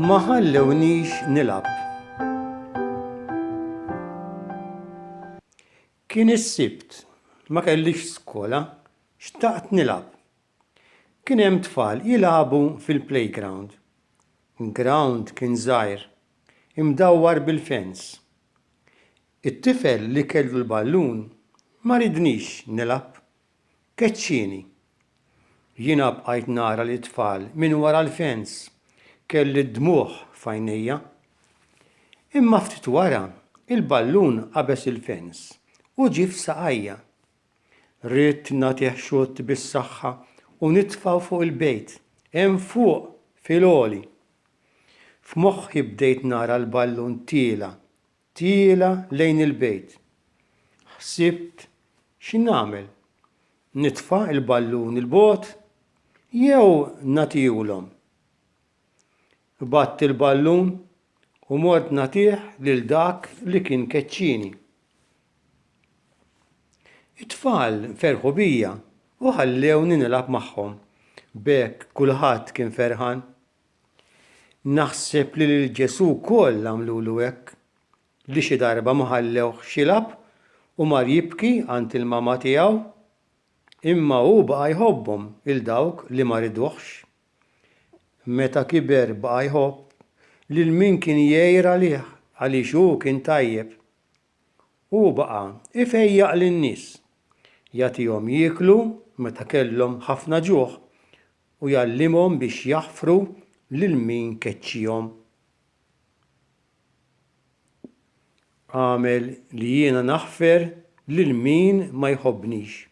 Ma ħallewniex nilab. Kien is-sibt, ma kellix skola, xtaqt nilab. Kien hemm tfal jilagħbu fil-playground. Il-ground kien żgħir, imdawwar bil-fens. It-tifel li kellu l-ballun ma ridniex nilab, keċċieni. Jiena bqajt nara l-tfal minn wara l-fens, kelli d-dmugħ f'għajnejja. Imma ftit wara il-ballun qabeż il-fens u ġie f'saqajja. Ridt nagħtih xutt bis-saħħa u nitfgħu fuq il-bejt, hemm fuq fil-għoli. F'moħħi bdejt nara l-ballun tiela lejn il-bejt. Ħsibt x'nagħmel? Nitfa' il-ballun il-bogħod jew nagħtihulhom? Batt il-ballun u mort nagħtih lil dak li kien keċċieni. It-tfal ferħu bija u ħallewni nilab magħhom, b'hekk kulħadd kien ferħan. Naħseb li lil Ġesu wkoll għamlulu hekk, li xi darba ma ħallewhx jilab u mar jibki għand il-mama tiegħu, imma hu baqa' jħobbhom il dawk li ma ridux. Meta kiber baqa' jħobb lil min kien jgħajr għalih għaliex hu kien tajjeb. Hu baqa' ifejjaq lin-nies, jagħtihom jieklu meta kellhom ħafna ġuħ u jgħallimhom biex jaħfru lil min keċċihom. Għamel li jiena naħfer lil min ma jħobbnix.